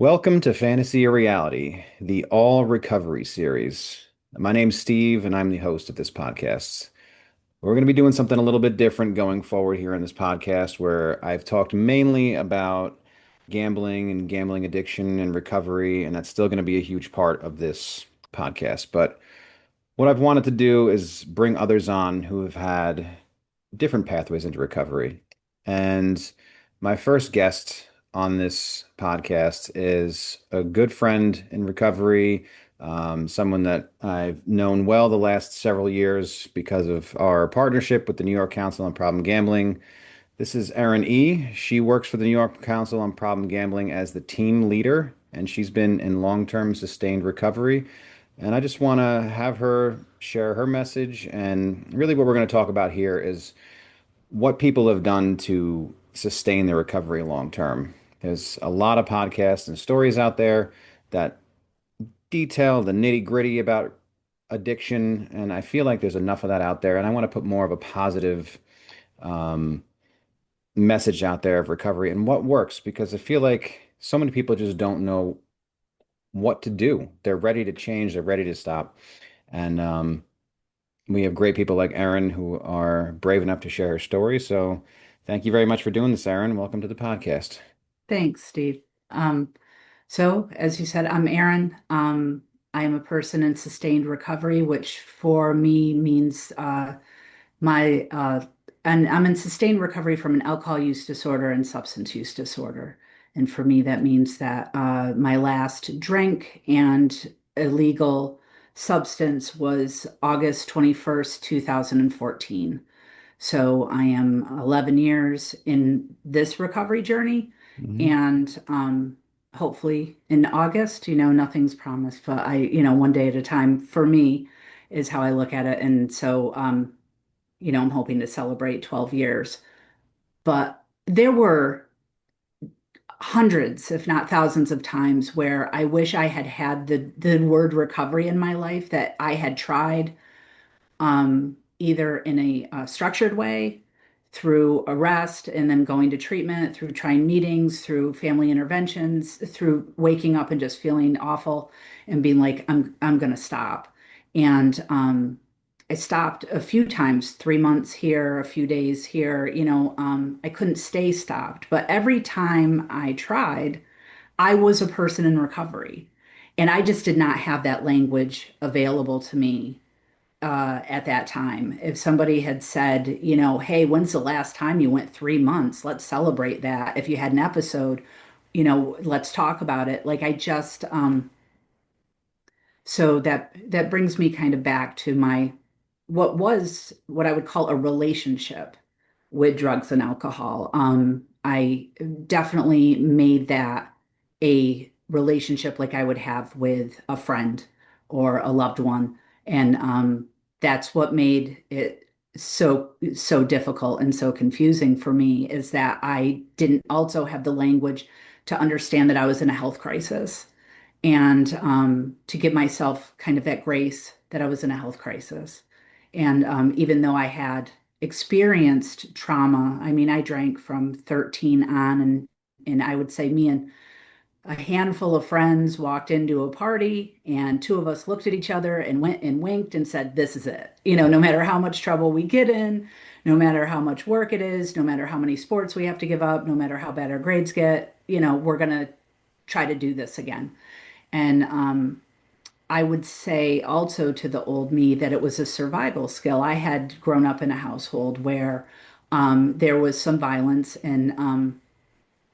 Welcome to Fantasy or Reality, the All Recovery series. My name's Steve, and I'm the host of this podcast. We're going to be doing something a little bit different going forward here in this podcast, where I've talked mainly about gambling and gambling addiction and recovery, and that's still going to be a huge part of this podcast. But what I've wanted to do is bring others on who have had different pathways into recovery. And my first guest on this podcast is a good friend in recovery, someone that I've known well the last several years because of our partnership with the New York Council on Problem Gambling. This is Erinn E. She works for the New York Council on Problem Gambling as the team leader, and she's been in long-term sustained recovery. And I just want to have her share her message. And really, what we're going to talk about here is what people have done to sustain their recovery long term. There's a lot of podcasts and stories out there that detail the nitty-gritty about addiction, and I feel like there's enough of that out there. And I want to put more of a positive um, message out there of recovery and what works because I feel like so many people just don't know what to do. They're ready to change, they're ready to stop. And we have great people like Erinn who are brave enough to share her story. So thank you very much for doing this, Erinn. Welcome to the podcast. Thanks, Steve. So, as you said, I'm Erin. I am a person in sustained recovery, which for me means my and I'm in sustained recovery from an alcohol use disorder and substance use disorder. And for me, that means that my last drink and illegal substance was August 21st, 2014. So I am 11 years in this recovery journey. Mhm. And hopefully in August, nothing's promised, but one day at a time for me is how I look at it. And so, I'm hoping to celebrate 12 years. But there were hundreds, if not thousands of times where I wish I had had the word recovery in my life that I had tried either in a structured way through arrest and then going to treatment, through trying meetings, through family interventions, through waking up and just feeling awful and being like, I'm going to stop. And I stopped a few times, 3 months here, a few days here. I couldn't stay stopped, but every time I tried, I was a person in recovery. And I just did not have that language available to me at that time. If somebody had said, hey, when's the last time you went 3 months? Let's celebrate that. If you had an episode, let's talk about it. Like I just, so that brings me kind of back to my what I would call a relationship with drugs and alcohol. I definitely made that a relationship like I would have with a friend or a loved one, and that's what made it so difficult and so confusing for me is that I didn't also have the language to understand that I was in a health crisis and to give myself kind of that grace that I was in a health crisis. And even though I had experienced trauma, I mean, I drank from 13 on, and I would say me and a handful of friends walked into a party, and two of us looked at each other and went and winked and said, "This is it." No matter how much trouble we get in, no matter how much work it is, no matter how many sports we have to give up, no matter how bad our grades get, we're going to try to do this again. And I would say also to the old me that it was a survival skill. I had grown up in a household where there was some violence, and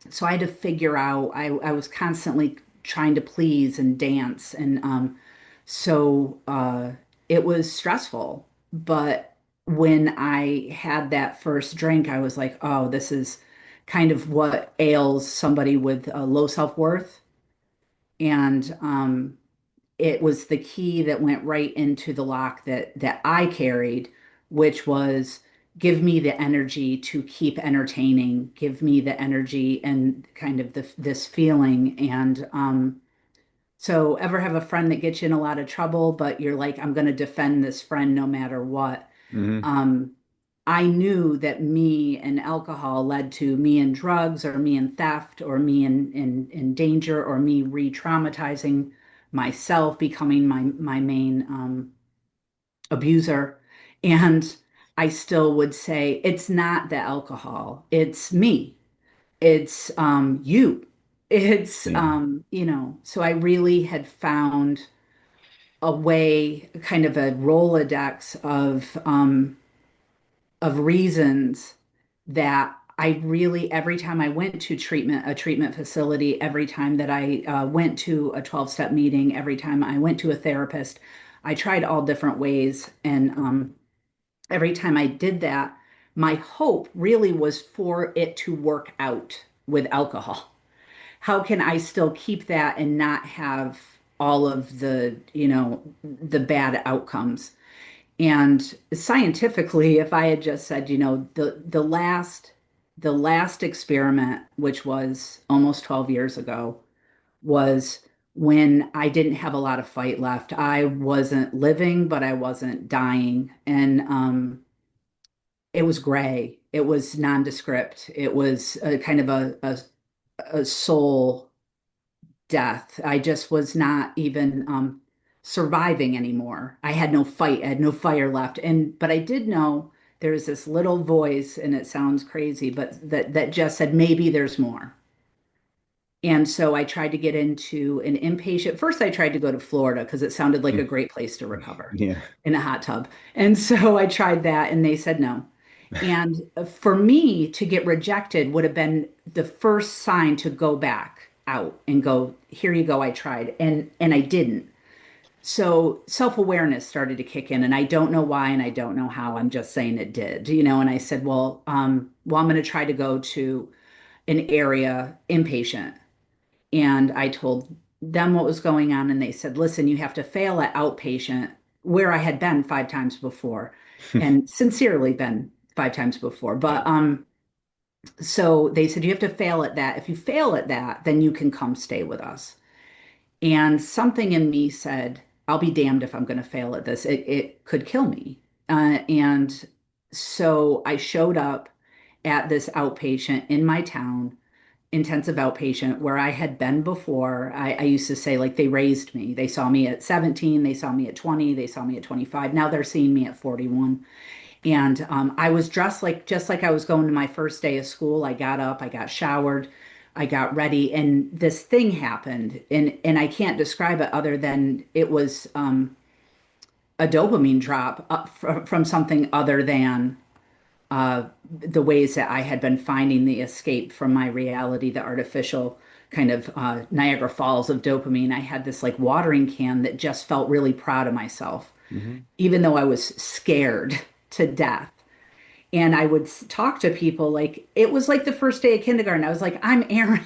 so I had to figure out, I was constantly trying to please and dance. And so it was stressful. But when I had that first drink, I was like, oh, this is kind of what ails somebody with a low self-worth. And it was the key that went right into the lock that I carried, which was give me the energy to keep entertaining, give me the energy and kind of this feeling. And so ever have a friend that gets you in a lot of trouble, but you're like, I'm going to defend this friend no matter what. Hmm. Um, I knew that me and alcohol led to me and drugs, or me and theft, or me in danger, or me re-traumatizing myself, becoming my main abuser. And I still would say it's not the alcohol, it's me. It's you. It's Yeah. so I really had found a way, kind of a Rolodex of reasons that I really, every time I went to a treatment facility, every time that I went to a 12-step meeting, every time I went to a therapist, I tried all different ways. And every time I did that, my hope really was for it to work out with alcohol. How can I still keep that and not have all of the bad outcomes? And scientifically, if I had just said, the last experiment, which was almost 12 years ago, was when I didn't have a lot of fight left. I wasn't living, but I wasn't dying. And it was gray. It was nondescript. It was a kind of a soul death. I just was not even surviving anymore. I had no fight, I had no fire left. But I did know there was this little voice, and it sounds crazy, but that just said maybe there's more. And so I tried to get into an inpatient. First, I tried to go to Florida because it sounded like a great place to recover Yeah. in a hot tub. And so I tried that, and they said no. And for me to get rejected would have been the first sign to go back out and go, here you go, I tried. And I didn't. So self-awareness started to kick in, and I don't know why and I don't know how. I'm just saying it did, and I said, well, I'm going to try to go to an area inpatient. And I told them what was going on, and they said, listen, you have to fail at outpatient, where I had been 5 times before, and sincerely been 5 times before. Yeah. So they said, you have to fail at that. If you fail at that, then you can come stay with us. And something in me said, I'll be damned if I'm going to fail at this. It could kill me. And so I showed up at this outpatient in my town, intensive outpatient, where I had been before. I used to say, like, they raised me. They saw me at 17, they saw me at 20, they saw me at 25. Now they're seeing me at 41. And I was dressed like just like I was going to my first day of school. I got up, I got showered, I got ready, and this thing happened. And I can't describe it other than it was a dopamine drop from something other than the ways that I had been finding the escape from my reality, the artificial kind of Niagara Falls of dopamine. I had this like watering can that just felt really proud of myself, Hmm. even though I was scared to death. And I would talk to people like it was like the first day of kindergarten. I was like, I'm Erinn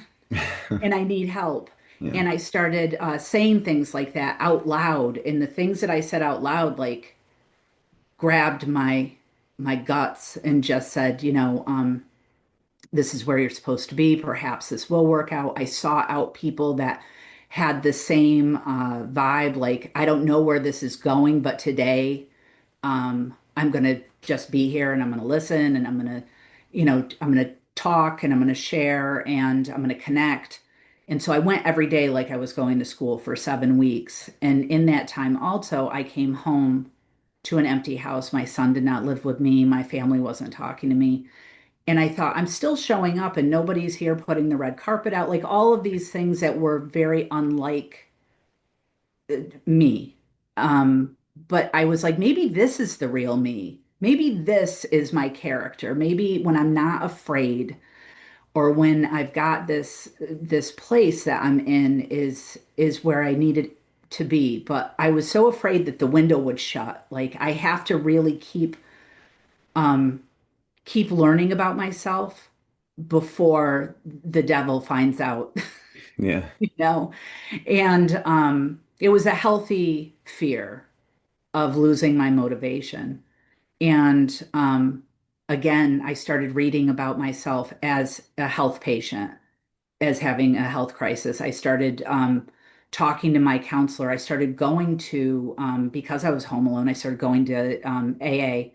and I need help. Yeah. And I started saying things like that out loud. And the things that I said out loud, like, grabbed my guts and just said, this is where you're supposed to be. Perhaps this will work out. I saw out people that had the same vibe, like, I don't know where this is going, but today I'm going to just be here, and I'm going to listen, and I'm going to talk, and I'm going to share, and I'm going to connect. And so I went every day like I was going to school for 7 weeks. And in that time, also, I came home to an empty house. My son did not live with me. My family wasn't talking to me. And I thought, I'm still showing up, and nobody's here putting the red carpet out, like all of these things that were very unlike me. But I was like, maybe this is the real me. Maybe this is my character. Maybe when I'm not afraid, or when I've got this place that I'm in is where I needed to be. But I was so afraid that the window would shut. Like, I have to really um keep learning about myself before the devil finds out, Yeah. you know? And it was a healthy fear of losing my motivation. And again, I started reading about myself as a health patient, as having a health crisis. I started talking to my counselor. I started going to, because I was home alone, I started going to AA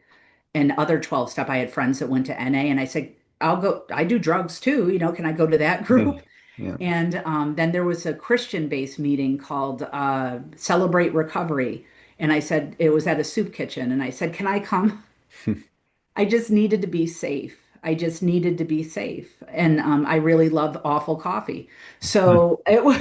and other 12 step. I had friends that went to NA, and I said, I'll go, I do drugs too. Can I go to that group? Yeah. And then there was a Christian-based meeting called Celebrate Recovery. And I said, it was at a soup kitchen. And I said, can I come? I just needed to be safe. I just needed to be safe. And I really love awful coffee. So it was,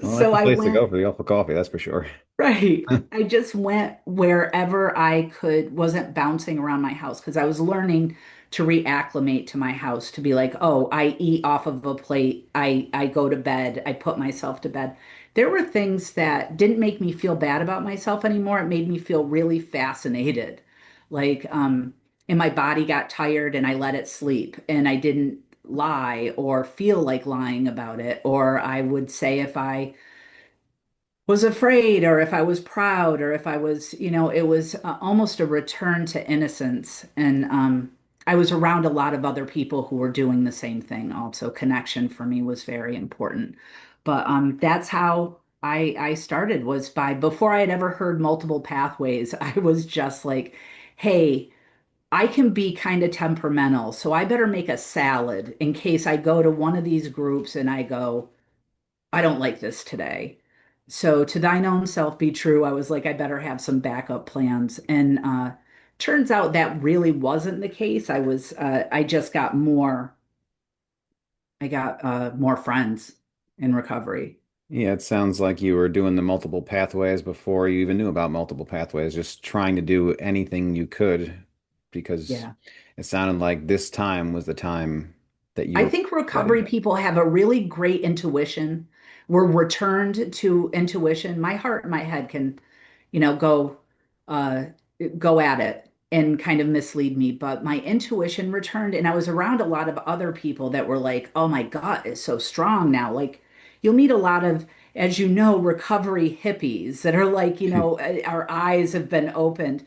Well, that's so the I place to went. go for the awful coffee, that's for sure. Right. I just went wherever I could, wasn't bouncing around my house because I was learning to reacclimate to my house, to be like, oh, I eat off of a plate. I go to bed. I put myself to bed. There were things that didn't make me feel bad about myself anymore. It made me feel really fascinated. Like, and my body got tired and I let it sleep and I didn't lie or feel like lying about it. Or I would say if I was afraid or if I was proud or if I was, it was almost a return to innocence. And I was around a lot of other people who were doing the same thing also. Connection for me was very important. But that's how I started, was by, before I had ever heard multiple pathways, I was just like, hey, I can be kind of temperamental, so I better make a salad in case I go to one of these groups and I go, I don't like this today. So to thine own self be true. I was like, I better have some backup plans. And turns out that really wasn't the case. I just got more, I got more friends in recovery. Yeah, it sounds like you were doing the multiple pathways before you even knew about multiple pathways, just trying to do anything you could because Yeah. it sounded like this time was the time that you I were think ready. recovery people have a really great intuition. We're returned to intuition. My heart and my head can, go uh go at it and kind of mislead me, but my intuition returned and I was around a lot of other people that were like, "Oh my God, it's so strong now." Like you'll meet a lot of, as you know, recovery hippies that are like, our eyes have been opened.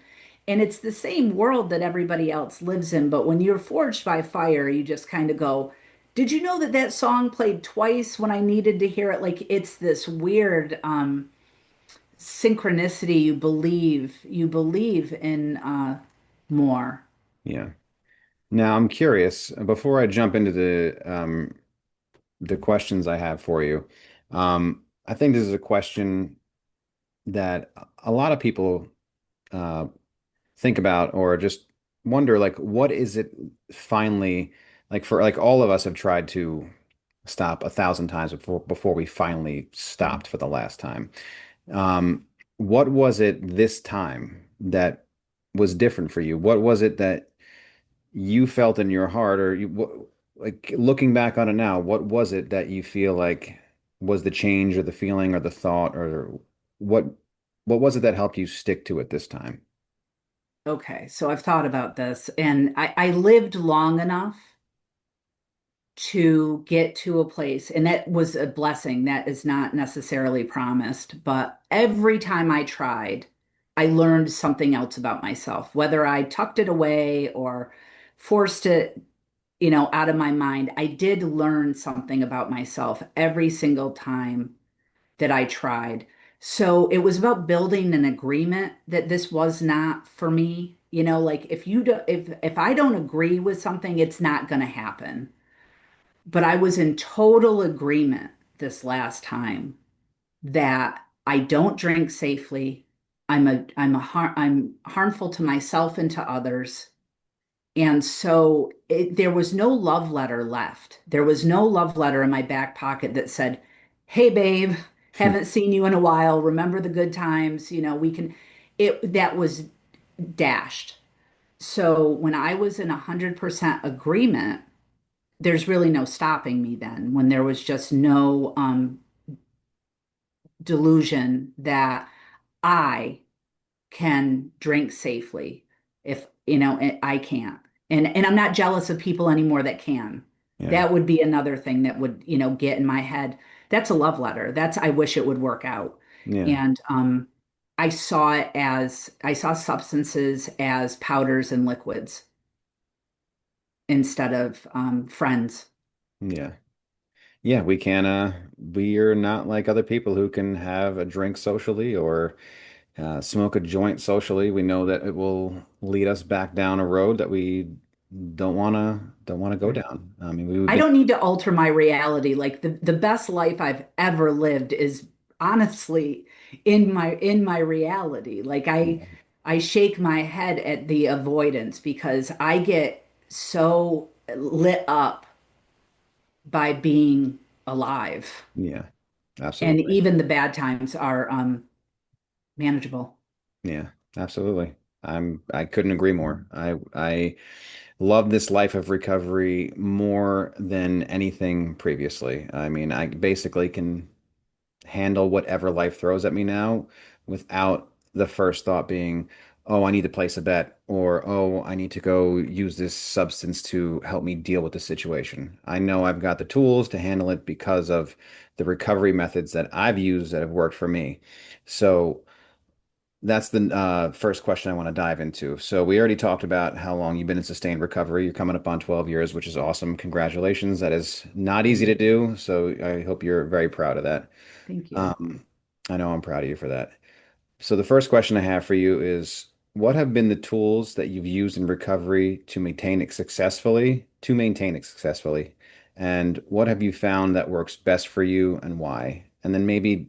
And it's the same world that everybody else lives in. But when you're forged by fire, you just kind of go, did you know that that song played twice when I needed to hear it? Like it's this weird synchronicity. You believe in more. Yeah. Now I'm curious, before I jump into the questions I have for you, I think this is a question that a lot of people uh, think about or just wonder, like, what is it finally, like, for like all of us have tried to stop 1,000 times before we finally stopped for the last time. Um, what was it this time that was different for you? What was it that you felt in your heart, or like looking back on it now, what was it that you feel like was the change or the feeling or the thought, or what what was it that helped you stick to it this time? Okay, so I've thought about this, and I lived long enough to get to a place, and that was a blessing that is not necessarily promised. But every time I tried, I learned something else about myself, whether I tucked it away or forced it, out of my mind. I did learn something about myself every single time that I tried. So it was about building an agreement that this was not for me. Like if you do, if I don't agree with something, it's not going to happen. But I was in total agreement this last time that I don't drink safely. I'm harmful to myself and to others. And so there was no love letter left. There was no love letter in my back pocket that said, "Hey, babe, haven't seen you in a while. Remember the good times? We can." That was dashed. So when I was in 100% agreement, there's really no stopping me then. When there was just no delusion that I can drink safely, if I can't, and I'm not jealous of people anymore that can. Yeah. That would be another thing that would get in my head. That's a love letter. That's, I wish it would work out. Yeah. And I saw substances as powders and liquids instead of friends. Yeah. Yeah, we can we are not like other people who can have a drink socially or Smoke a joint socially, we know that it will lead us back down a road that we don't want to go Right. down. I mean, we would I be, don't need to alter my reality. Like the best life I've ever lived is honestly in my reality. Like I shake my head at the avoidance because I get so lit up by being alive. yeah, And absolutely. even the bad times are manageable. Yeah, absolutely. I couldn't agree more. I love this life of recovery more than anything previously. I mean, I basically can handle whatever life throws at me now without the first thought being, oh, I need to place a bet, or oh, I need to go use this substance to help me deal with the situation. I know I've got the tools to handle it because of the recovery methods that I've used that have worked for me. So that's the first question I want to dive into. So we already talked about how long you've been in sustained recovery. You're coming up on 12 years, which is awesome. Congratulations. That is not easy to do. So I hope you're very proud of that. Thank you. Um, I know I'm proud of you for that. So the first question I have for you is, what have been the tools that you've used in recovery to maintain it successfully? And what have you found that works best for you and why? And then maybe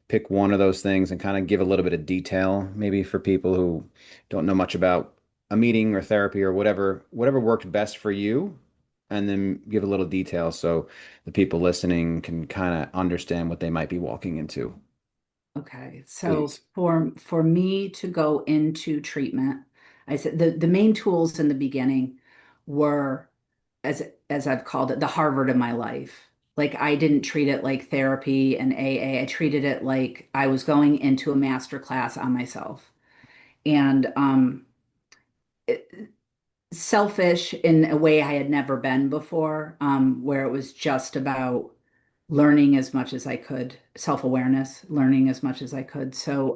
pick one of those things and kind of give a little bit of detail, maybe for people who don't know much about a meeting or therapy or whatever worked best for you, and then give a little detail so the people listening can kind of understand what they might be walking into. Okay. So Please. for me to go into treatment, I said the main tools in the beginning were as as I've called it, the Harvard of my life. Like I didn't treat it like therapy and AA. I treated it like I was going into a master class on myself. And selfish in a way I had never been before, where it was just about learning as much as I could, self-awareness, learning as much as I could. So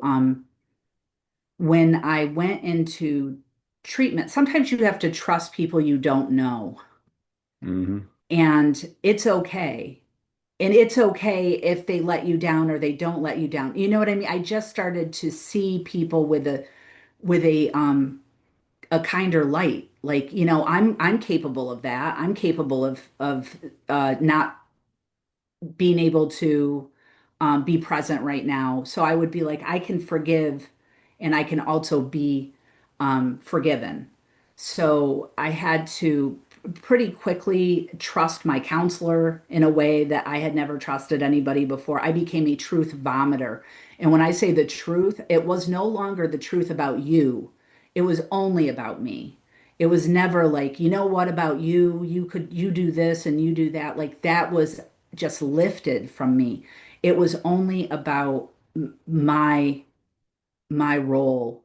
when I went into treatment, sometimes you have to trust people you don't know, Hmm. and it's okay. And it's okay if they let you down or they don't let you down. You know what I mean? I just started to see people with a kinder light. Like, I'm capable of that. I'm capable of not being able to be present right now. So I would be like, I can forgive and I can also be forgiven. So I had to pretty quickly trust my counselor in a way that I had never trusted anybody before. I became a truth vomiter. And when I say the truth, it was no longer the truth about you, it was only about me. It was never like, what about you? You do this and you do that. Like that was just lifted from me. It was only about my my role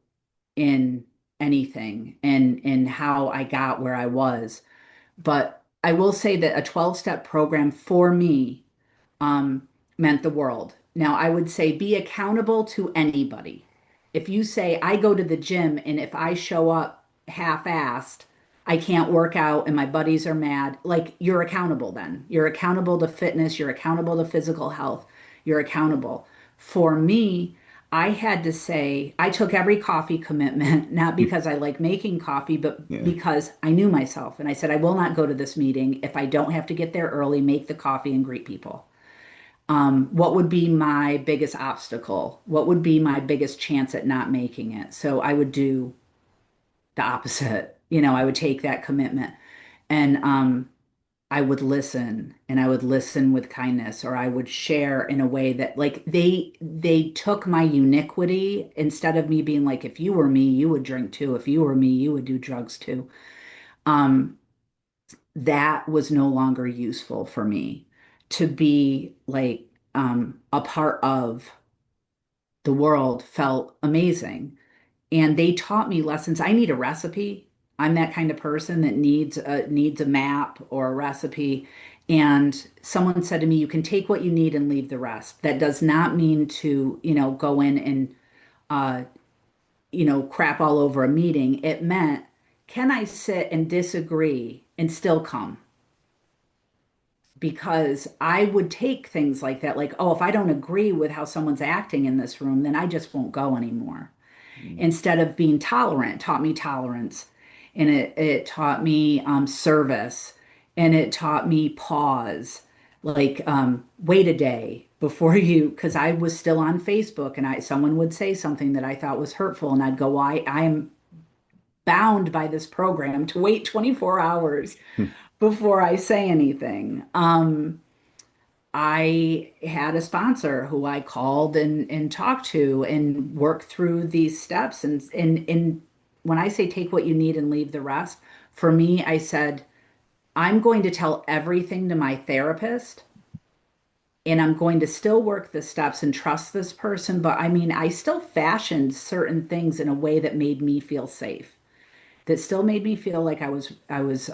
in anything and how I got where I was. But I will say that a 12-step program for me um, meant the world. Now, I would say be accountable to anybody. If you say, I go to the gym and if I show up half-assed, I can't work out and my buddies are mad, like you're accountable then. You're accountable to fitness, you're accountable to physical health, you're accountable. For me, I had to say, I took every coffee commitment, not because I like making coffee, but Yeah. because I knew myself. And I said, I will not go to this meeting if I don't have to get there early, make the coffee, and greet people. What would be my biggest obstacle? What would be my biggest chance at not making it? So I would do the opposite. I would take that commitment and I would listen and I would listen with kindness or I would share in a way that like they took my uniquity instead of me being like, if you were me, you would drink too. If you were me, you would do drugs too. Um, that was no longer useful for me to be like a part of the world felt amazing. And they taught me lessons. I need a recipe. I'm that kind of person that needs a map or a recipe. And someone said to me, you can take what you need and leave the rest. That does not mean to, go in and uh, crap all over a meeting. It meant, can I sit and disagree and still come? because I would take things like that, like, oh, if I don't agree with how someone's acting in this room, then I just won't go anymore. Mm. Instead of being tolerant, it taught me tolerance, and it taught me service, and it taught me pause, like wait a day before you, because I was still on Facebook, and I someone would say something that I thought was hurtful, and I'd go, why I am bound by this program to wait 24 hours before I say anything. I had a sponsor who I called and talked to and worked through these steps. And when I say take what you need and leave the rest, for me, I said, I'm going to tell everything to my therapist and I'm going to still work the steps and trust this person. But I mean, I still fashioned certain things in a way that made me feel safe, that still made me feel like I was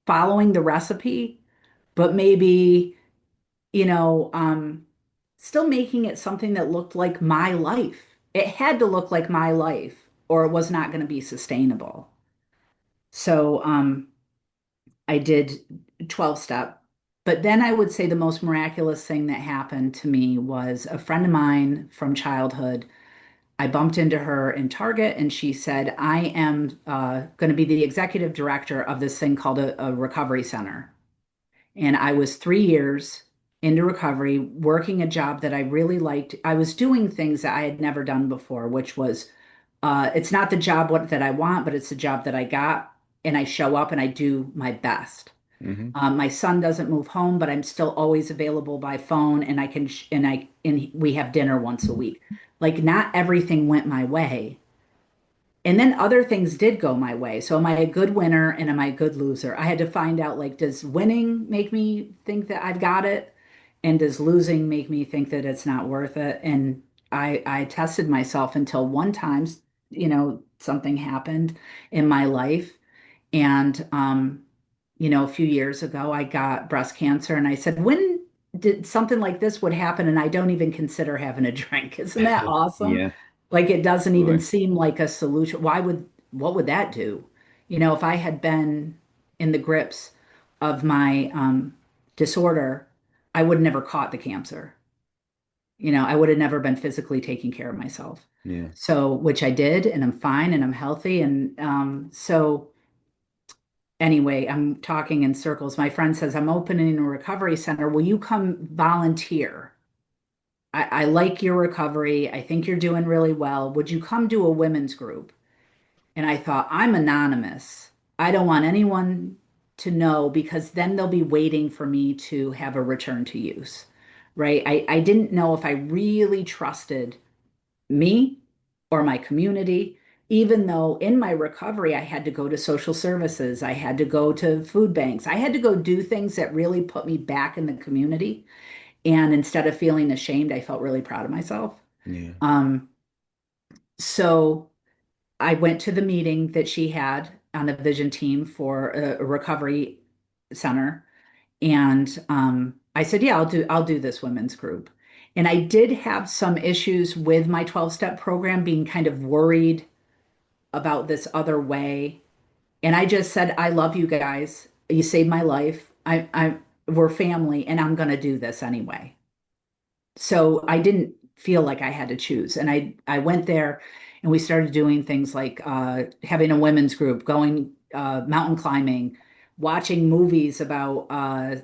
following the recipe, but maybe you know, still making it something that looked like my life. It had to look like my life, or it was not going to be sustainable. So I did 12 step. But then I would say the most miraculous thing that happened to me was a friend of mine from childhood. I bumped into her in Target and she said, I am going to be the executive director of this thing called a recovery center. And I was 3 years into recovery, working a job that I really liked. I was doing things that I had never done before, which was it's not the job that I want, but it's the job that I got. And I show up and I do my best. Hmm. My son doesn't move home, but I'm still always available by phone, and I can and we have dinner once a week. Like not everything went my way, and then other things did go my way. So am I a good winner and am I a good loser? I had to find out like, does winning make me think that I've got it? And does losing make me think that it's not worth it? And I tested myself until one time, something happened in my life. And a few years ago I got breast cancer and I said, when did something like this would happen and I don't even consider having a drink? Isn't that awesome? Yeah, Like it doesn't even absolutely. seem like a solution. What would that do? If I had been in the grips of my disorder, I would have never caught the cancer. I would have never been physically taking care of myself. Yeah. So, which I did, and I'm fine and I'm healthy. And so anyway, I'm talking in circles. My friend says, I'm opening a recovery center. Will you come volunteer? I like your recovery. I think you're doing really well. Would you come do a women's group? And I thought, I'm anonymous. I don't want anyone to know because then they'll be waiting for me to have a return to use, right? I didn't know if I really trusted me or my community, even though in my recovery, I had to go to social services, I had to go to food banks, I had to go do things that really put me back in the community. And instead of feeling ashamed, I felt really proud of myself. Yeah. Um, so I went to the meeting that she had on the vision team for a recovery center. And I said, yeah, I'll do this women's group. And I did have some issues with my 12-step program, being kind of worried about this other way. And I just said, I love you guys. You saved my life. We're family, and I'm going to do this anyway. So I didn't feel like I had to choose. And I went there and we started doing things like having a women's group, going mountain climbing, watching movies about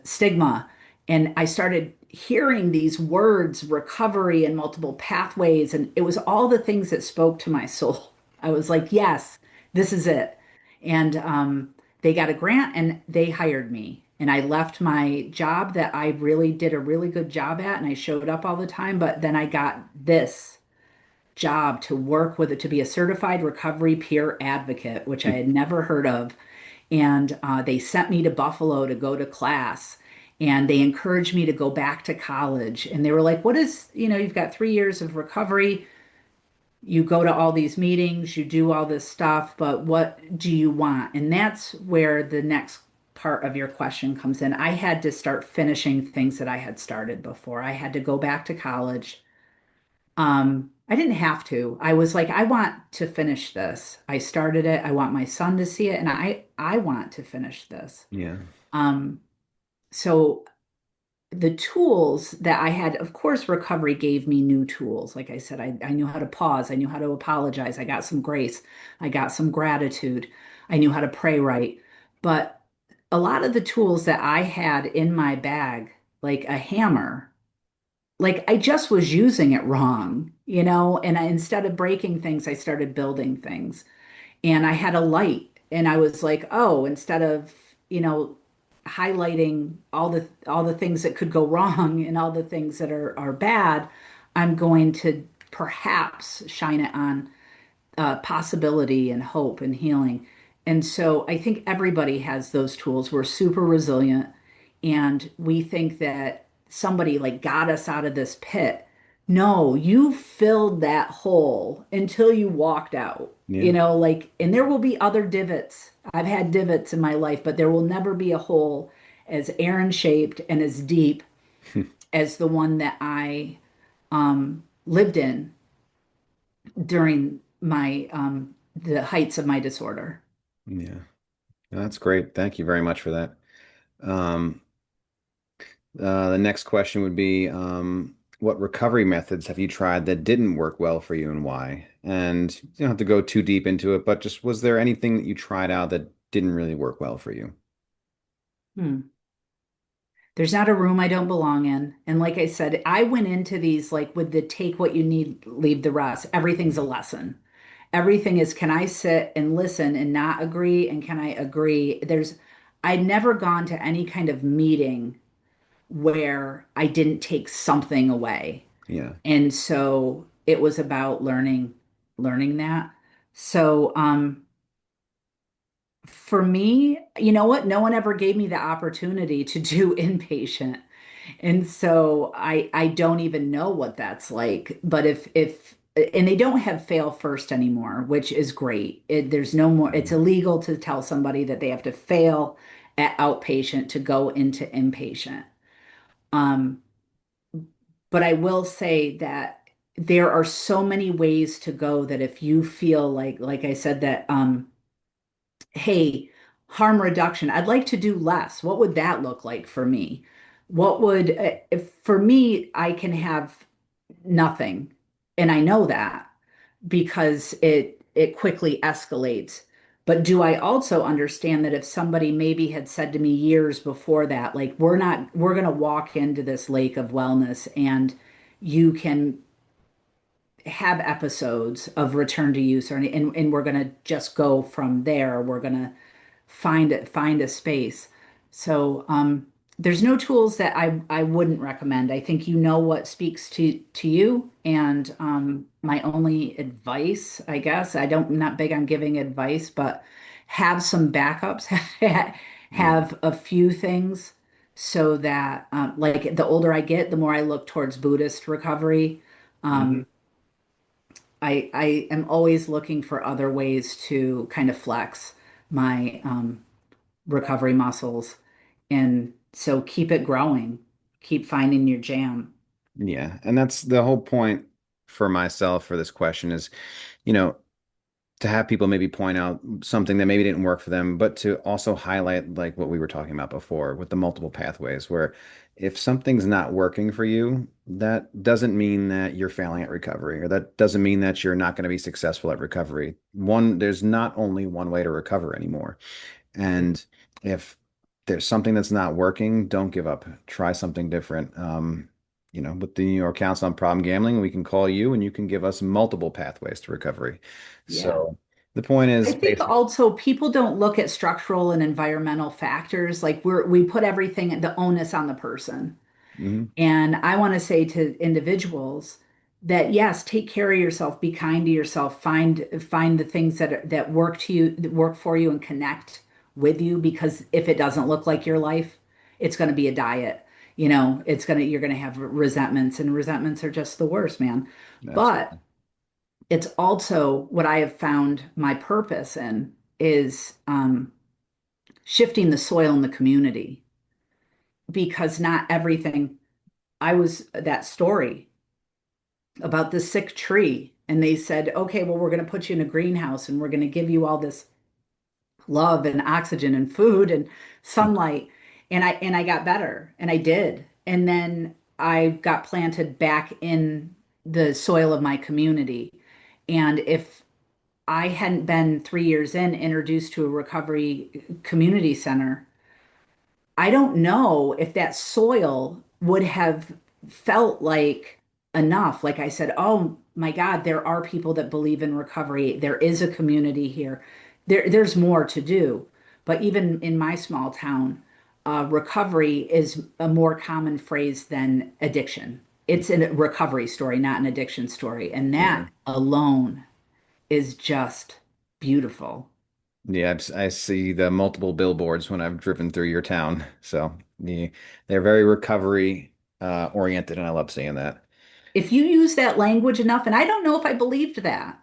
stigma. And I started hearing these words, recovery and multiple pathways. And it was all the things that spoke to my soul. I was like, yes, this is it. And they got a grant and they hired me. And I left my job that I really did a really good job at and I showed up all the time. But then I got this job to work with it, to be a certified recovery peer advocate, which I had never heard of. And they sent me to Buffalo to go to class. And they encouraged me to go back to college. And they were like, what is, you've got 3 years of recovery, you go to all these meetings, you do all this stuff, but what do you want? And that's where the next part of your question comes in. I had to start finishing things that I had started before. I had to go back to college. I didn't have to. I was like, I want to finish this. I started it. I want my son to see it, and I want to finish this. Yeah. Um, So the tools that I had, of course, recovery gave me new tools. Like I said, I knew how to pause. I knew how to apologize. I got some grace. I got some gratitude. I knew how to pray right. But a lot of the tools that I had in my bag, like a hammer, like I just was using it wrong, and instead of breaking things, I started building things. And I had a light and I was like, oh, instead of, you know, highlighting all the things that could go wrong and all the things that are bad, I'm going to perhaps shine it on possibility and hope and healing. And so I think everybody has those tools. We're super resilient and we think that somebody like got us out of this pit. No, you filled that hole until you walked out, Yeah. like, and there will be other divots. I've had divots in my life, but there will never be a hole as Aaron shaped and as deep as the one that I lived in during my the heights of my disorder. Yeah. That's great. Thank you very much for that. Um, the next question would be, what recovery methods have you tried that didn't work well for you and why? And you don't have to go too deep into it, but just was there anything that you tried out that didn't really work well for you? Hmm. There's not a room I don't belong in. And like I said, I went into these like with the take what you need, leave the rest. Everything's a lesson. Everything is, can I sit and listen and not agree? And can I agree? I'd never gone to any kind of meeting where I didn't take something away. Yeah. And so it was about learning that. So, for me, you know what? No one ever gave me the opportunity to do inpatient. And so I don't even know what that's like. But if and they don't have fail first anymore, which is great. There's no more, it's Mhm. illegal to tell somebody that they have to fail at outpatient to go into inpatient. Um, but I will say that there are so many ways to go that if you feel like I said that hey, harm reduction, I'd like to do less. What would that look like for me? What would, if for me, I can have nothing. And I know that because it quickly escalates. But do I also understand that if somebody maybe had said to me years before that, like, we're going to walk into this lake of wellness and you can have episodes of return to use and we're going to just go from there. We're going to find a space. So there's no tools that I wouldn't recommend. I think you know what speaks to you. And my only advice, I guess, I'm not big on giving advice, but have some backups, Yeah. have a few things so that like the older I get, the more I look towards Buddhist recovery. Hmm. Um, I am always looking for other ways to kind of flex my recovery muscles. And so keep it growing, keep finding your jam. Yeah. And that's the whole point for myself for this question is, you know, to have people maybe point out something that maybe didn't work for them, but to also highlight like what we were talking about before with the multiple pathways, where if something's not working for you, that doesn't mean that you're failing at recovery, or that doesn't mean that you're not going to be successful at recovery. There's not only one way to recover anymore. And if there's something that's not working, don't give up. Try something different. With the New York Council on Problem Gambling, we can call you and you can give us multiple pathways to recovery. Yeah. So the point I is think basically, also people don't look at structural and environmental factors. Like we put everything, the onus on the person. mhm, And I want to say to individuals that yes, take care of yourself, be kind to yourself, find the things that work to you, that work for you and connect with you because if it doesn't look like your life, it's going to be a diet. You're going to have resentments and resentments are just the worst, man. But absolutely. it's also what I have found my purpose in is shifting the soil in the community because not everything I was that story about the sick tree. And they said, okay, well, we're going to put you in a greenhouse and we're going to give you all this love and oxygen and food and sunlight. And I got better, and I did. And then I got planted back in the soil of my community. And if I hadn't been 3 years in introduced to a recovery community center, I don't know if that soil would have felt like enough. Like I said, oh my God, there are people that believe in recovery. There is a community here. There's more to do. But even in my small town, recovery is a more common phrase than addiction. It's a recovery story, not an addiction story. And Yeah. that alone is just beautiful. Yeah, I see the multiple billboards when I've driven through your town. So they're very recovery oriented, and I love seeing that. If you use that language enough, and I don't know if I believed that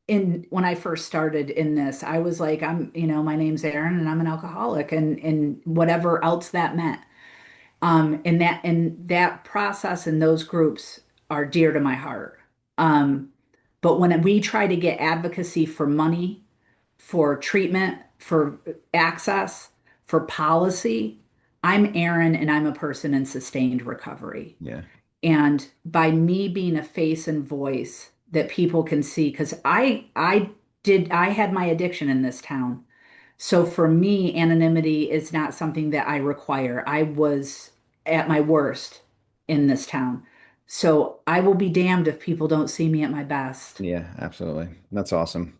in when I first started in this, I was like, my name's Erinn and I'm an alcoholic and whatever else that meant. And that process and those groups are dear to my heart. Um, but when we try to get advocacy for money, for treatment, for access, for policy, I'm Erinn and I'm a person in sustained recovery. Yeah. And by me being a face and voice that people can see, because I had my addiction in this town. So for me, anonymity is not something that I require. I was at my worst in this town. So I will be damned if people don't see me at my best. Yeah, absolutely. That's awesome.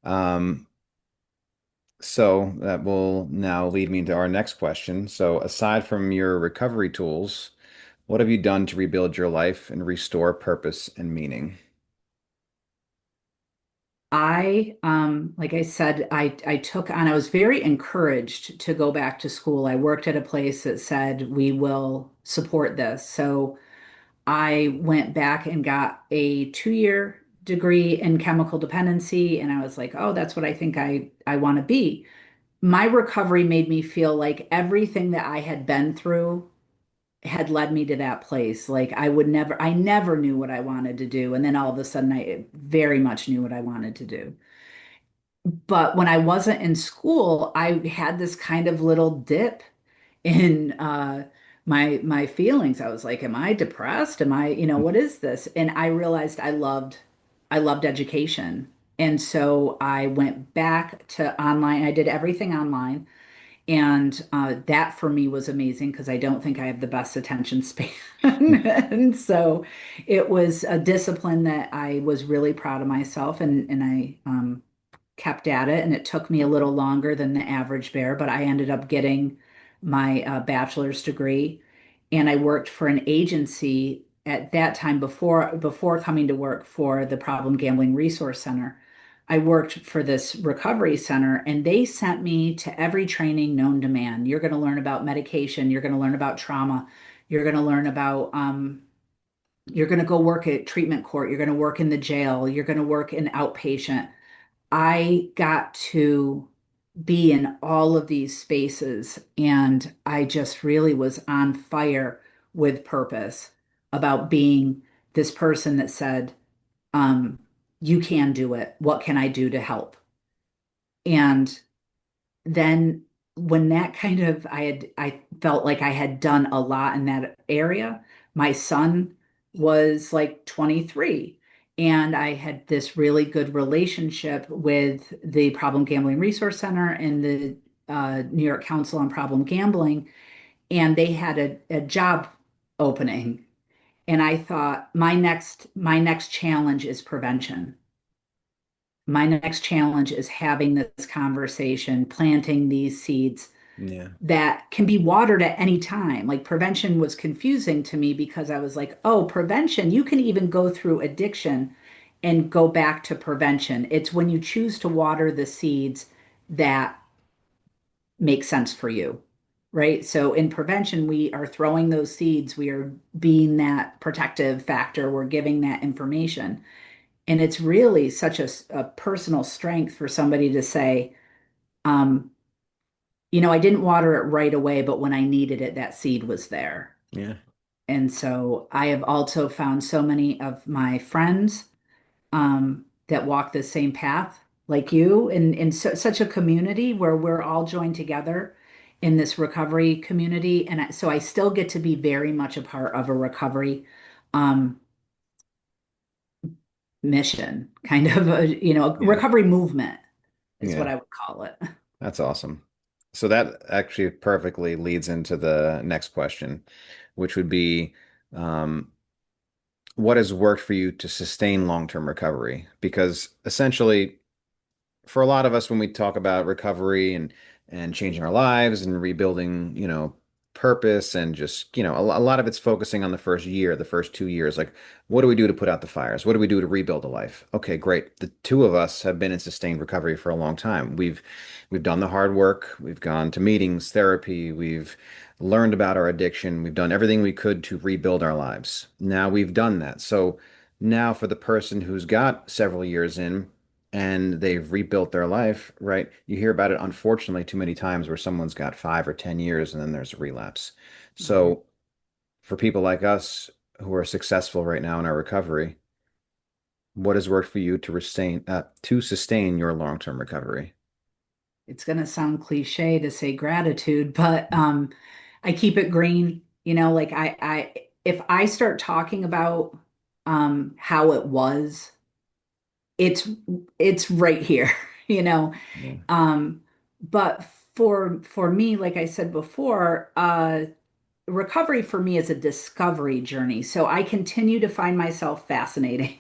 Um, so that will now lead me into our next question. So aside from your recovery tools, what have you done to rebuild your life and restore purpose and meaning? Like I said, I took on, I was very encouraged to go back to school. I worked at a place that said, we will support this. So I went back and got a 2 year degree in chemical dependency. And I was like, oh, that's what I think I want to be. My recovery made me feel like everything that I had been through had led me to that place. Like I never knew what I wanted to do. And then all of a sudden, I very much knew what I wanted to do. But when I wasn't in school, I had this kind of little dip in my feelings. I was like, am I depressed? Am I, what is this? And I realized I loved education. And so I went back to online. I did everything online. And that for me was amazing because I don't think I have the best attention span. And so it was a discipline that I was really proud of myself and I kept at it, and it took me a little longer than the average bear, but I ended up getting my bachelor's degree, and I worked for an agency at that time before coming to work for the Problem Gambling Resource Center. I worked for this recovery center, and they sent me to every training known to man. You're going to learn about medication. You're going to learn about trauma. You're going to learn about you're going to go work at treatment court. You're going to work in the jail. You're going to work in outpatient. I got to be in all of these spaces, and I just really was on fire with purpose about being this person that said, um, you can do it. What can I do to help? And then when that kind of I felt like I had done a lot in that area. My son was like 23, and I had this really good relationship with the Problem Gambling Resource Center and the New York Council on Problem Gambling, and they had a job opening. And I thought my next challenge is prevention. My next challenge is having this conversation, planting these seeds Yeah. that can be watered at any time. Like prevention was confusing to me because I was like, oh, prevention, you can even go through addiction and go back to prevention. It's when you choose to water the seeds that make sense for you, right? So in prevention, we are throwing those seeds, we are being that protective factor, we're giving that information. And it's really such a personal strength for somebody to say, um, I didn't water it right away, but when I needed it, that seed was there. Yeah. And so I have also found so many of my friends that walk the same path like you in such a community where we're all joined together in this recovery community. And so I still get to be very much a part of a recovery um, mission, kind of a Yeah. recovery movement is what Yeah. I would call it. That's awesome. So that actually perfectly leads into the next question, which would be, um, what has worked for you to sustain long-term recovery? Because essentially, for a lot of us when we talk about recovery and changing our lives and rebuilding, purpose and just, a lot of it's focusing on the first year, the first 2 years. Like, what do we do to put out the fires? What do we do to rebuild a life? Okay, great. The two of us have been in sustained recovery for a long time. We've done the hard work. We've gone to meetings, therapy. We've learned about our addiction. We've done everything we could to rebuild our lives. Now we've done that. So now for the person who's got several years in, and they've rebuilt their life, right? You hear about it, unfortunately, too many times where someone's got 5 or 10 years and then there's a relapse. Mhm. So, for people like us who are successful right now in our recovery, what has worked for you to sustain your long-term recovery? It's going to sound cliche to say gratitude, but I keep it green. Like if I start talking about how it was, it's it's right here, you know. Yeah. Um, but for me, like I said before, recovery for me is a discovery journey. So I continue to find myself fascinating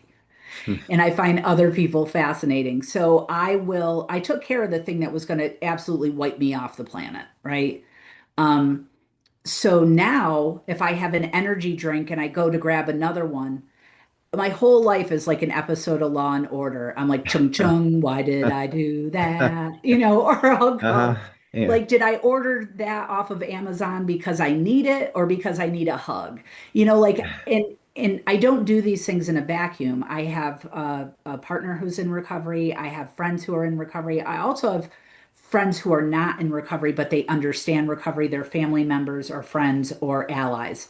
and I find other people fascinating. So I took care of the thing that was going to absolutely wipe me off the planet, right? Um, so now if I have an energy drink and I go to grab another one, my whole life is like an episode of Law and Order. I'm like, chung chung, why did I do that? Or I'll Uh-huh. go, Yeah. like, did I order that off of Amazon because I need it or because I need a hug? And I don't do these things in a vacuum. I have a partner who's in recovery. I have friends who are in recovery. I also have friends who are not in recovery, but they understand recovery. They're family members or friends or allies.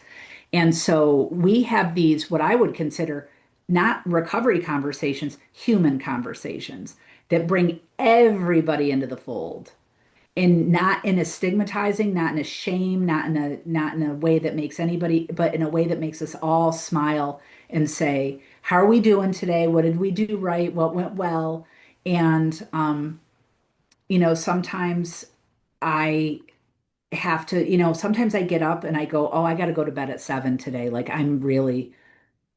And so we have these, what I would consider not recovery conversations, human conversations that bring everybody into the fold and not in a stigmatizing, not in a shame, not in a way that makes anybody, but in a way that makes us all smile and say, how are we doing today? What did we do right? What went well? And sometimes I sometimes I get up and I go, oh, I got to go to bed at 7 today. Like I'm really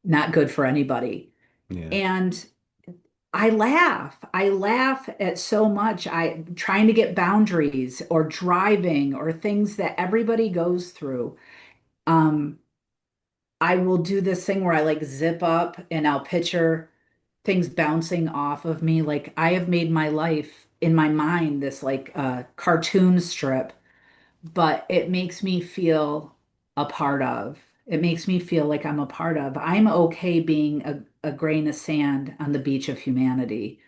not good for anybody. Yeah. And I laugh. I laugh at so much. I trying to get boundaries or driving or things that everybody goes through. Um, I will do this thing where I like zip up and I'll picture things bouncing off of me. Like I have made my life in my mind this like cartoon strip, but it makes me feel a part of. It makes me feel like I'm a part of. I'm okay being a grain of sand on the beach of humanity.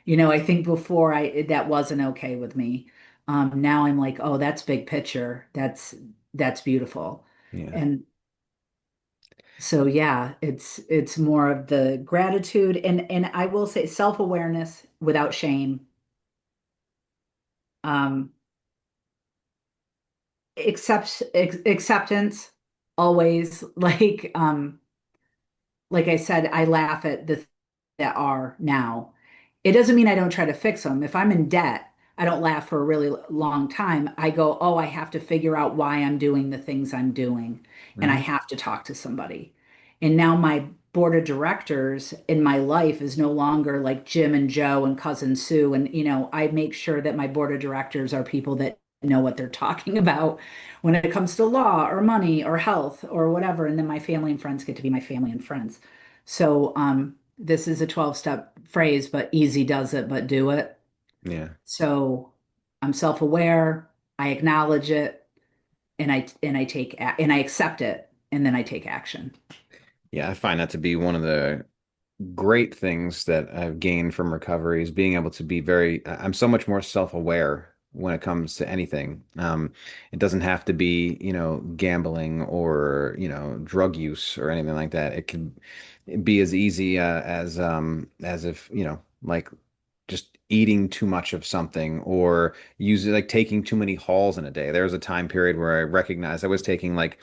I think before that wasn't okay with me. Now I'm like, oh, that's big picture. That's beautiful. Yeah. And so yeah, it's more of the gratitude and I will say self-awareness without shame. Um, acceptance always like I said, I laugh at the that are now. It doesn't mean I don't try to fix them. If I'm in debt, I don't laugh for a really long time. I go, oh, I have to figure out why I'm doing the things I'm doing, and I Hmm. have to talk to somebody. And now my board of directors in my life is no longer like Jim and Joe and cousin Sue. And, I make sure that my board of directors are people that know what they're talking about when it comes to law or money or health or whatever. And then my family and friends get to be my family and friends. So this is a 12-step phrase, but easy does it, but do it. Yeah. So I'm self-aware, I acknowledge it, and I accept it, and then I take action. Yeah. I find that to be one of the great things that I've gained from recovery is being able to be I'm so much more self-aware when it comes to anything. It doesn't have to be, gambling or, drug use or anything like that. It can be as easy as if, like just eating too much of something or using like taking too many halls in a day. There was a time period where I recognized I was taking like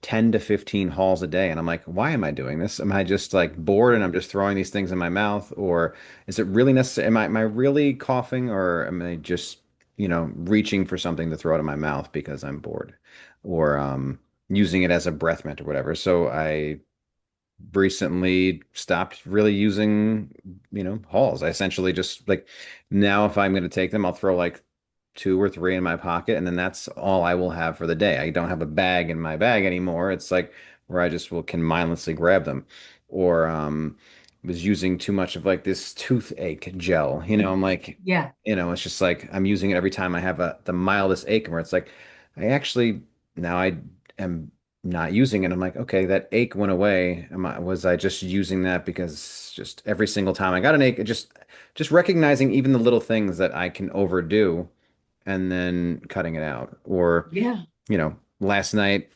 10 to 15 halls a day and I'm like, why am I doing this? Am I just like bored and I'm just throwing these things in my mouth, or is it really necessary? Am I really coughing, or am I just, reaching for something to throw it in my mouth because I'm bored, or using it as a breath mint or whatever. So I recently stopped really using, halls. I essentially just like, now if I'm going to take them, I'll throw like two or three in my pocket, and then that's all I will have for the day. I don't have a bag in my bag anymore. It's like where I just will can mindlessly grab them. Or was using too much of like this toothache gel. I'm like, Yeah. it's just like I'm using it every time I have the mildest ache, where it's like I actually now I am not using it. I'm like, okay, that ache went away. Was I just using that because just every single time I got an ache, it just recognizing even the little things that I can overdo and then cutting it out. Or, Yeah. last night,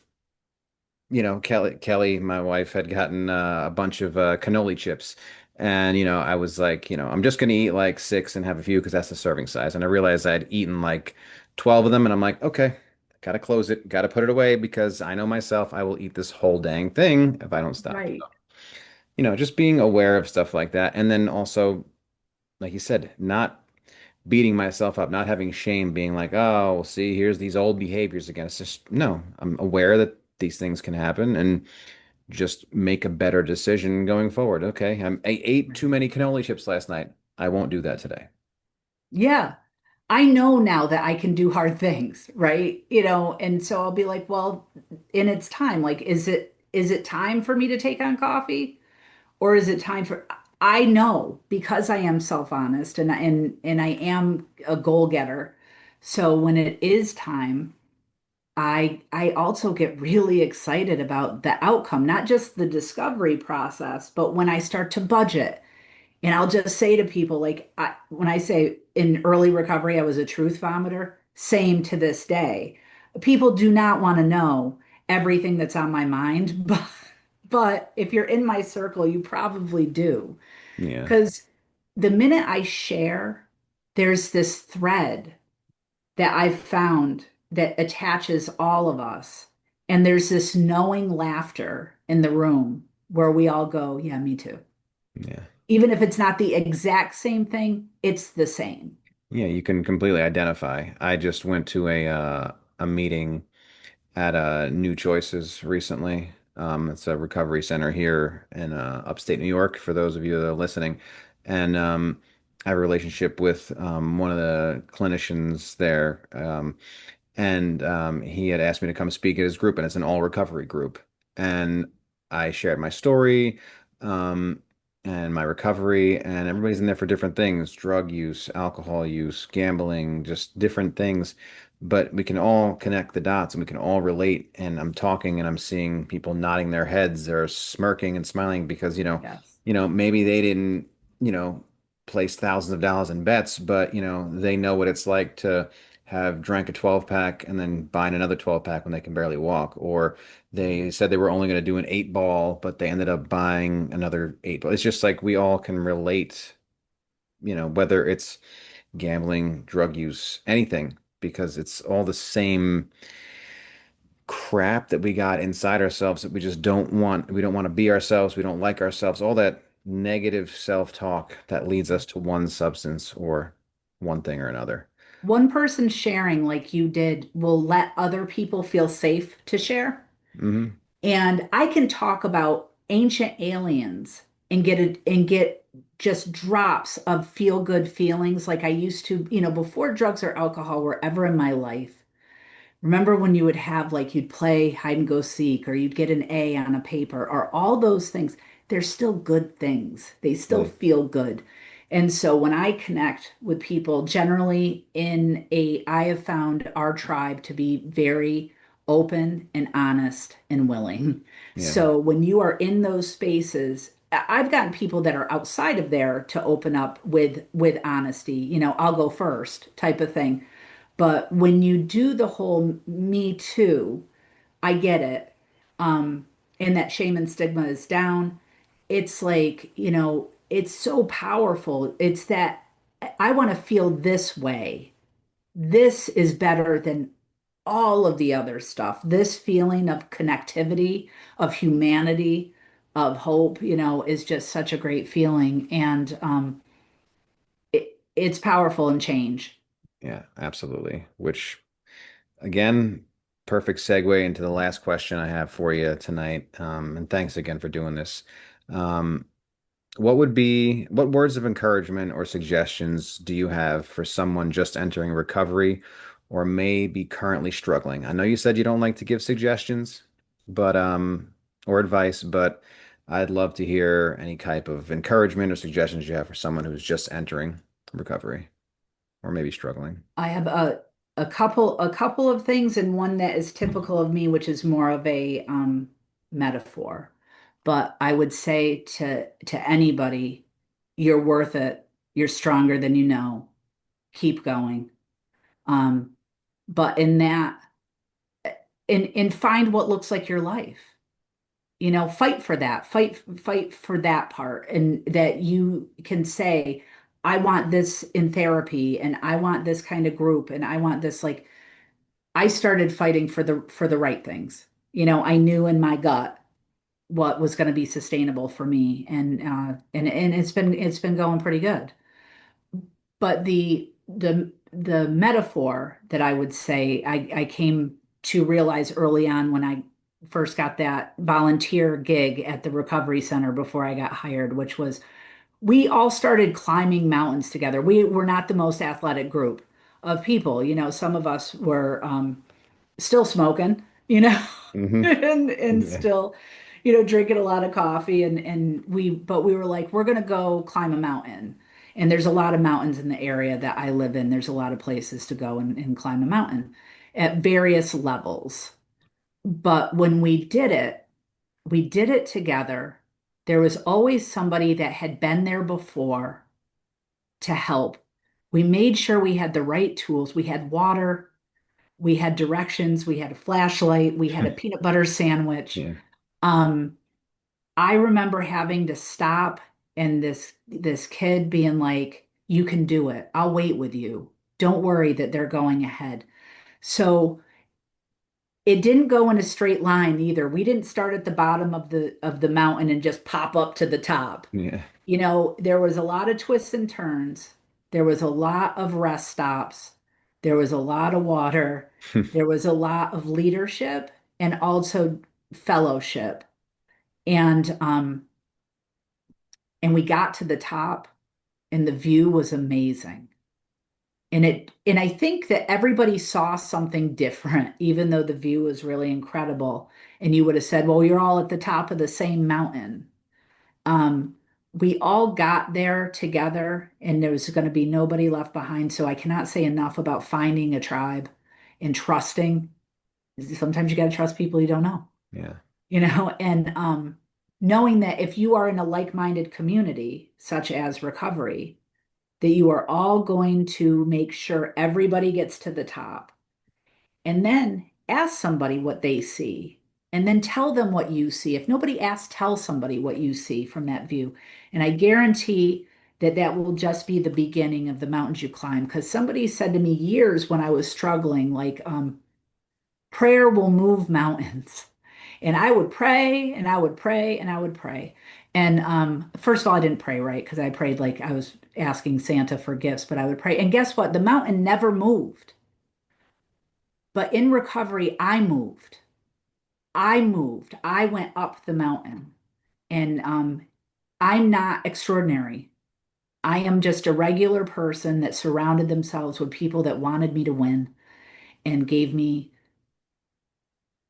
Kelly, my wife, had gotten a bunch of cannoli chips. And, I was like, I'm just going to eat like six and have a few because that's the serving size. And I realized I'd eaten like 12 of them. And I'm like, okay, got to close it, got to put it away because I know myself, I will eat this whole dang thing if I don't stop. So, Right. just being aware of stuff like that. And then also, like you said, not beating myself up, not having shame, being like, oh, well, see, here's these old behaviors again. It's just, no, I'm aware that these things can happen and just make a better decision going forward. Okay, I ate too Right. many cannoli chips last night. I won't do that today. Yeah. I know now that I can do hard things, right? And so I'll be like, well, in its time, like, is it time for me to take on coffee? Or is it time for I know because I am self-honest and I am a goal getter. So when it is time, I also get really excited about the outcome, not just the discovery process, but when I start to budget. And I'll just say to people, like, when I say in early recovery, I was a truth vomiter, same to this day. People do not want to know everything that's on my mind, but if you're in my circle, you probably do. Yeah, Because the minute I share, there's this thread that I've found that attaches all of us. And there's this knowing laughter in the room where we all go, yeah, me too. yeah, Even if it's not the exact same thing, it's the same. yeah. You can completely identify. I just went to a meeting at New Choices recently. It's a recovery center here in upstate New York, for those of you that are listening. And I have a relationship with one of the clinicians there. And he had asked me to come speak at his group, and it's an all recovery group. And I shared my story, um, and my recovery, and everybody's in there for different things: drug use, alcohol use, gambling, just different things. But we can all connect the dots and we can all relate. And I'm talking and I'm seeing people nodding their heads, they're smirking and smiling because, Yes. maybe they didn't, you know, place thousands of dollars in bets, but they know what it's like to have drank a 12 pack and then buying another 12 pack when they can barely walk. Or they said they were only going to do an eight ball, but they ended up buying another eight ball. It's just like we all can relate, whether it's gambling, drug use, anything, because it's all the same crap that we got inside ourselves that we just don't want. We don't want to be ourselves. We don't like ourselves. All that negative self-talk that leads us to one substance or one thing or another. One person sharing like you did will let other people feel safe to share. Hmm. And I can talk about ancient aliens and get just drops of feel good feelings like I used to, before drugs or alcohol were ever in my life. Remember when you would have like you'd play hide and go seek or you'd get an A on a paper or all those things, they're still good things. They still Yeah. feel good. And so when I connect with people, generally I have found our tribe to be very open and honest and willing. Yeah. So when you are in those spaces, I've gotten people that are outside of there to open up with honesty, I'll go first type of thing. But when you do the whole me too, I get it. Um, and that shame and stigma is down. It's like, it's so powerful. It's that I want to feel this way. This is better than all of the other stuff. This feeling of connectivity, of humanity, of hope, is just such a great feeling. And it's powerful in change. Yeah, absolutely. Which, again, perfect segue into the last question I have for you tonight. And thanks again for doing this. Um, what words of encouragement or suggestions do you have for someone just entering recovery or may be currently struggling? I know you said you don't like to give suggestions, but or advice, but I'd love to hear any type of encouragement or suggestions you have for someone who's just entering recovery or maybe struggling. I have a couple of things, and one that is typical of me, which is more of a metaphor. But I would say to anybody, you're worth it. You're stronger than you know. Keep going. Um, but in that, and find what looks like your life. Fight for that. Fight for that part, and that you can say, I want this in therapy, and I want this kind of group, and I want this like I started fighting for the right things. I knew in my gut what was going to be sustainable for me, and it's been going pretty good. But the metaphor that I would say I came to realize early on when I first got that volunteer gig at the recovery center before I got hired, which was we all started climbing mountains together. We were not the most athletic group of people. Some of us were still smoking, Hmm. and Yeah. still, drinking a lot of coffee but we were like, we're gonna go climb a mountain. And there's a lot of mountains in the area that I live in. There's a lot of places to go and climb a mountain at various levels. But when we did it together. There was always somebody that had been there before to help. We made sure we had the right tools. We had water, we had directions, we had a flashlight, we had a peanut butter sandwich. Yeah. Um, I remember having to stop and this kid being like, "You can do it. I'll wait with you. Don't worry that they're going ahead." So it didn't go in a straight line either. We didn't start at the bottom of the mountain and just pop up to the top. Yeah. There was a lot of twists and turns. There was a lot of rest stops. There was a lot of water. There was a lot of leadership and also fellowship. And we got to the top and the view was amazing. And I think that everybody saw something different, even though the view was really incredible. And you would have said, well, you're all at the top of the same mountain. Um, we all got there together, and there was going to be nobody left behind. So I cannot say enough about finding a tribe and trusting. Sometimes you got to trust people you don't know, Yeah. and knowing that if you are in a like-minded community, such as recovery, that you are all going to make sure everybody gets to the top, and then ask somebody what they see, and then tell them what you see. If nobody asks, tell somebody what you see from that view. And I guarantee that that will just be the beginning of the mountains you climb. Because somebody said to me years when I was struggling, like, prayer will move mountains. And I would pray and I would pray and I would pray. And first of all, I didn't pray right because I prayed like I was asking Santa for gifts, but I would pray. And guess what? The mountain never moved. But in recovery, I moved. I moved. I went up the mountain. And I'm not extraordinary. I am just a regular person that surrounded themselves with people that wanted me to win and gave me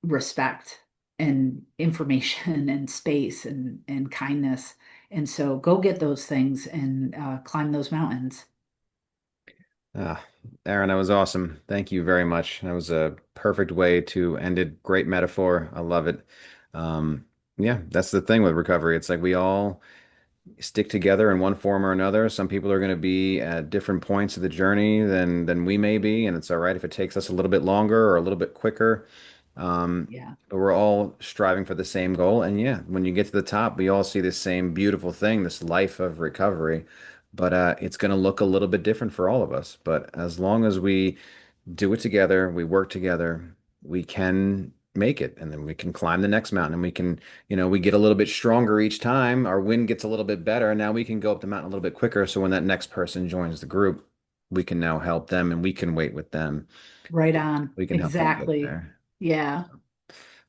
respect and information and space and kindness. And so go get those things and climb those mountains. Ah, Aaron, that was awesome. Thank you very much. That was a perfect way to end it. Great metaphor. I love it. Um, yeah, that's the thing with recovery. It's like we all stick together in one form or another. Some people are going to be at different points of the journey than we may be, and it's all right if it takes us a little bit longer or a little bit quicker. Yeah. But we're all striving for the same goal. And yeah, when you get to the top, we all see this same beautiful thing, this life of recovery. but it's going to look a little bit different for all of us. But as long as we do it together, we work together, we can make it, and then we can climb the next mountain, and we can, we get a little bit stronger each time. Our wind gets a little bit better, and now we can go up the mountain a little bit quicker. So when that next person joins the group, we can now help them, and we can wait with them. Right on. We can help them get Exactly. there. Yeah.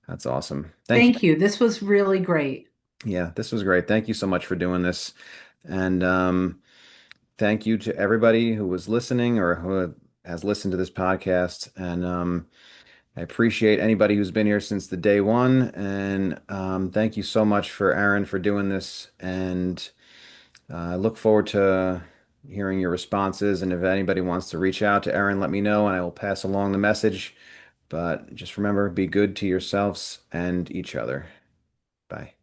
That's awesome. Thank you. Thank you. This was really great. Yeah, this was great. Thank you so much for doing this. And thank you to everybody who was listening or who has listened to this podcast. And I appreciate anybody who's been here since the day one. And thank you so much for Aaron for doing this. And I look forward to hearing your responses. And if anybody wants to reach out to Aaron, let me know and I will pass along the message. But just remember, be good to yourselves and each other. Bye.